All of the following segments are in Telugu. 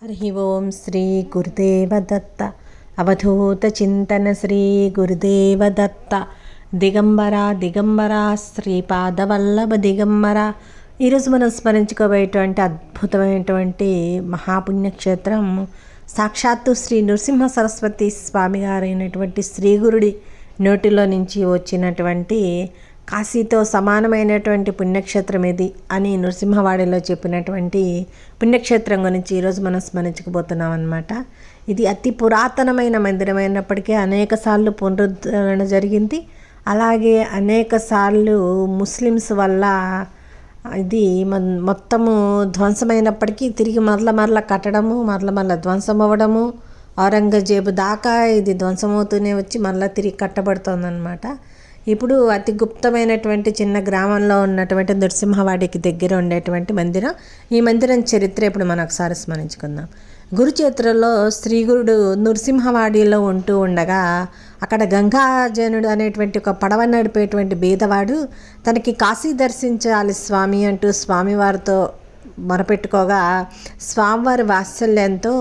హరి ఓం శ్రీ గురుదేవ దత్త అవధూత చింతన శ్రీ గురుదేవ దత్త దిగంబర దిగంబర శ్రీపాదవల్లభ దిగంబర. ఈరోజు మనం స్మరించుకోబోయేటువంటి అద్భుతమైనటువంటి మహాపుణ్యక్షేత్రం సాక్షాత్తు శ్రీ నృసింహ సరస్వతి స్వామి గారైనటువంటి శ్రీగురుడి నోటిలో నుంచి వచ్చినటువంటి కాశీతో సమానమైనటువంటి పుణ్యక్షేత్రం ఇది అని నృసింహవాడిలో చెప్పినటువంటి పుణ్యక్షేత్రం గురించి ఈరోజు మనం స్మరించుకుపోతున్నాం అన్నమాట. ఇది అతి పురాతనమైన మందిరం అయినప్పటికీ అనేక సార్లు పునరుద్ధరణ జరిగింది. అలాగే అనేక సార్లు ముస్లిమ్స్ వల్ల ఇది మొత్తము ధ్వంసమైనప్పటికీ తిరిగి మరల కట్టడము మరల ధ్వంసం అవ్వడము, ఔరంగజేబు దాకా ఇది ధ్వంసమవుతూనే వచ్చి మరలా తిరిగి కట్టబడుతుందన్నమాట. ఇప్పుడు అతి గుప్తమైనటువంటి చిన్న గ్రామంలో ఉన్నటువంటి నృసింహవాడికి దగ్గర ఉండేటువంటి మందిరం. ఈ మందిరం చరిత్ర ఇప్పుడు మనం ఒకసారి స్మరించుకుందాం. గురుచేత్రలో శ్రీగురుడు నృసింహవాడిలో ఉంటూ ఉండగా అక్కడ గంగాజనుడు అనేటువంటి ఒక పడవ నడిపేటువంటి బీదవాడు తనకి కాశీ దర్శించాలి స్వామి అంటూ స్వామివారితో మొరపెట్టుకోగా స్వామివారి వాత్సల్యంతో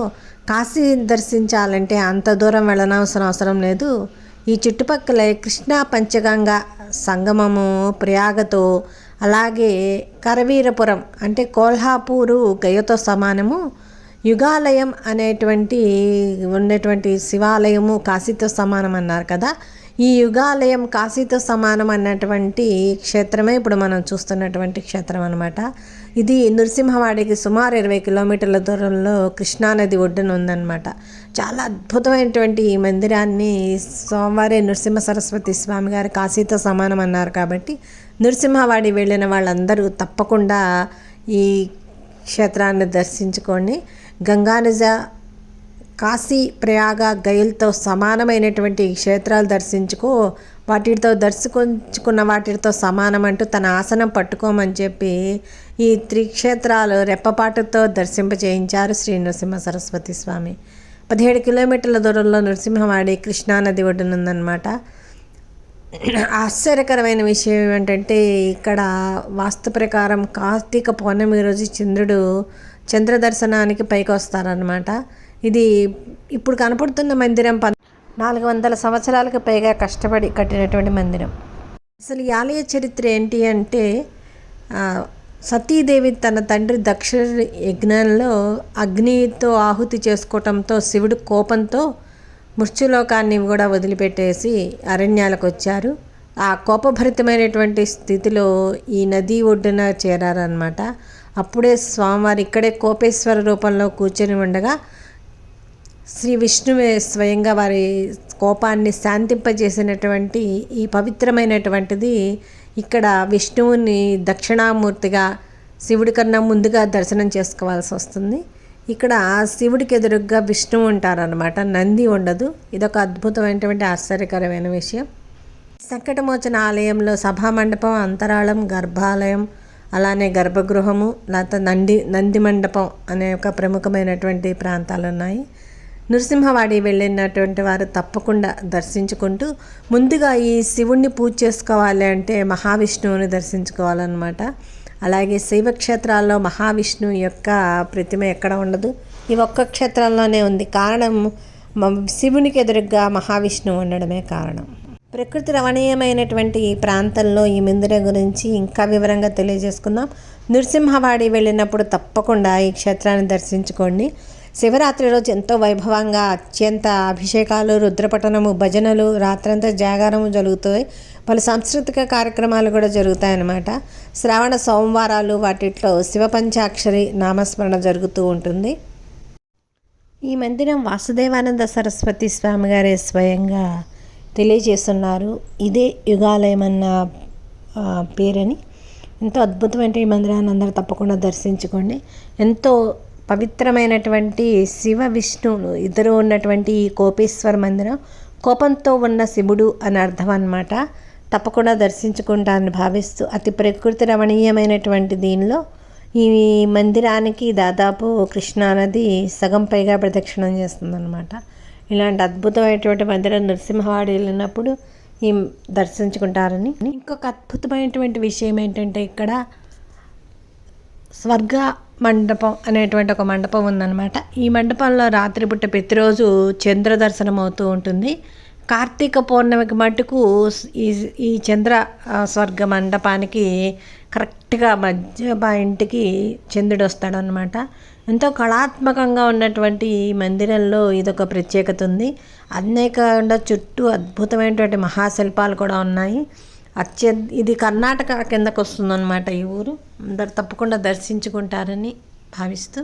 కాశీ దర్శించాలంటే అంత దూరం వెళ్ళనవసరం అవసరం లేదు, ఈ చుట్టుపక్కల కృష్ణా పంచగంగా సంగమము ప్రయాగతో అలాగే కరవీరపురం అంటే కోల్హాపూరు గయతో సమానము, యుగాలయం అనేటువంటి ఉన్నటువంటి శివాలయము కాశీతో సమానం అన్నారు కదా. ఈ యుగాలయం కాశీతో సమానం అన్నటువంటి క్షేత్రమే ఇప్పుడు మనం చూస్తున్నటువంటి క్షేత్రం అనమాట. ఇది నృసింహవాడికి సుమారు 20 కిలోమీటర్ల దూరంలో కృష్ణానది ఒడ్డున ఉందన్నమాట. చాలా అద్భుతమైనటువంటి ఈ మందిరాన్ని సోమవారి నృసింహ సరస్వతి స్వామి గారు కాశీతో సమానం అన్నారు కాబట్టి నృసింహవాడి వెళ్ళిన వాళ్ళందరూ తప్పకుండా ఈ క్షేత్రాన్ని దర్శించుకోండి. గంగానజ కాశీ ప్రయాగ గయలతో సమానమైనటువంటి క్షేత్రాలు దర్శించుకో, వాటితో దర్శించుకున్న వాటితో సమానం అంటూ తన ఆసనం పట్టుకోమని చెప్పి ఈ త్రిక్షేత్రాలు రెప్పపాటుతో దర్శింపచేయించారు శ్రీ నృసింహ సరస్వతి స్వామి. 17 కిలోమీటర్ల దూరంలో నృసింహవాడి కృష్ణానది ఒడ్డునుందన్నమాట. ఆశ్చర్యకరమైన విషయం ఏమిటంటే ఇక్కడ వాస్తు ప్రకారం కార్తీక పౌర్ణమి రోజు చంద్ర దర్శనానికి పైకి వస్తారనమాట. ఇది ఇప్పుడు కనపడుతున్న మందిరం 400 సంవత్సరాలకు పైగా కష్టపడి కట్టినటువంటి మందిరం. అసలు ఈ ఆలయ చరిత్ర ఏంటి అంటే సతీదేవి తన తండ్రి దక్ష యజ్ఞంలో అగ్నితో ఆహుతి చేసుకోవటంతో శివుడు కోపంతో మృత్యులోకాన్ని కూడా వదిలిపెట్టేసి అరణ్యాలకు వచ్చారు. ఆ కోపభరితమైనటువంటి స్థితిలో ఈ నది ఒడ్డున చేరారనమాట. అప్పుడే స్వామివారు ఇక్కడే కోపేశ్వర రూపంలో కూర్చొని ఉండగా శ్రీ విష్ణువే స్వయంగా వారి కోపాన్ని శాంతింపజేసినటువంటి ఈ పవిత్రమైనటువంటిది ఇక్కడ విష్ణువుని దక్షిణామూర్తిగా శివుడి కన్నా ముందుగా దర్శనం చేసుకోవాల్సి వస్తుంది. ఇక్కడ శివుడికి ఎదురుగ్గా విష్ణువు ఉంటారనమాట, నంది ఉండదు. ఇదొక అద్భుతమైనటువంటి ఆశ్చర్యకరమైన విషయం. సంకటమోచన ఆలయంలో సభామండపం, అంతరాళం, గర్భాలయం, అలానే గర్భగృహము, లేకపోతే నంది మండపం అనే ఒక ప్రముఖమైనటువంటి ప్రాంతాలు ఉన్నాయి. నృసింహవాడి వెళ్ళినటువంటి వారు తప్పకుండా దర్శించుకుంటూ ముందుగా ఈ శివుణ్ణి పూజ చేసుకోవాలి అంటే మహావిష్ణువుని దర్శించుకోవాలన్నమాట. అలాగే శైవక్షేత్రాల్లో మహావిష్ణువు యొక్క ప్రతిమ ఎక్కడ ఉండదు, ఈ ఒక్క క్షేత్రంలోనే ఉంది. కారణం శివునికి ఎదురుగా మహావిష్ణువు ఉండడమే కారణం. ప్రకృతి రమణీయమైనటువంటి ఈ ప్రాంతంలో ఈ మందిరం గురించి ఇంకా వివరంగా తెలియజేసుకుందాం. నృసింహవాడి వెళ్ళినప్పుడు తప్పకుండా ఈ క్షేత్రాన్ని దర్శించుకోండి. శివరాత్రి రోజు ఎంతో వైభవంగా అత్యంత అభిషేకాలు, రుద్రపఠనము, భజనలు, రాత్రంతా జాగారము జరుగుతాయి. పలు సాంస్కృతిక కార్యక్రమాలు కూడా జరుగుతాయన్నమాట. శ్రావణ సోమవారాలు వాటిలో శివపంచాక్షరి నామస్మరణ జరుగుతూ ఉంటుంది. ఈ మందిరం వాసుదేవానంద సరస్వతి స్వామి గారే స్వయంగా తెలియజేస్తున్నారు. ఇదే యుగాలయం అన్న పేరని. ఎంతో అద్భుతమైన ఈ మందిరాన్ని అందరూ తప్పకుండా దర్శించుకోండి. ఎంతో పవిత్రమైనటువంటి శివ విష్ణువులు ఇద్దరు ఉన్నటువంటి ఈ కోపేశ్వర మందిరం, కోపంతో ఉన్న శివుడు అని అర్థం అన్నమాట. తప్పకుండా దర్శించుకుంటారని భావిస్తూ అతి ప్రకృతి రమణీయమైనటువంటి దీనిలో ఈ మందిరానికి దాదాపు కృష్ణానది సగం పైగా ప్రదక్షిణం చేస్తుందన్నమాట. ఇలాంటి అద్భుతమైనటువంటి మందిరం నృసింహవాడి వెళ్ళినప్పుడు ఈ దర్శించుకుంటారని. ఇంకొక అద్భుతమైనటువంటి విషయం ఏంటంటే ఇక్కడ స్వర్గ మండపం అనేటువంటి ఒక మండపం ఉందన్నమాట. ఈ మండపంలో రాత్రిపూట ప్రతిరోజు చంద్ర దర్శనం అవుతూ ఉంటుంది. కార్తీక పౌర్ణమికి మటుకు ఈ ఈ చంద్ర స్వర్గ మండపానికి కరెక్ట్గా మధ్య మా ఇంటికి చంద్రుడు వస్తాడనమాట. ఎంతో కళాత్మకంగా ఉన్నటువంటి ఈ మందిరంలో ఇదొక ప్రత్యేకత ఉంది. అనేక చుట్టూ అద్భుతమైనటువంటి మహాశిల్పాలు కూడా ఉన్నాయి. ఇది కర్ణాటక కిందకు వస్తుందన్నమాట ఈ ఊరు. అందరు తప్పకుండా దర్శించుకుంటారని భావిస్తూ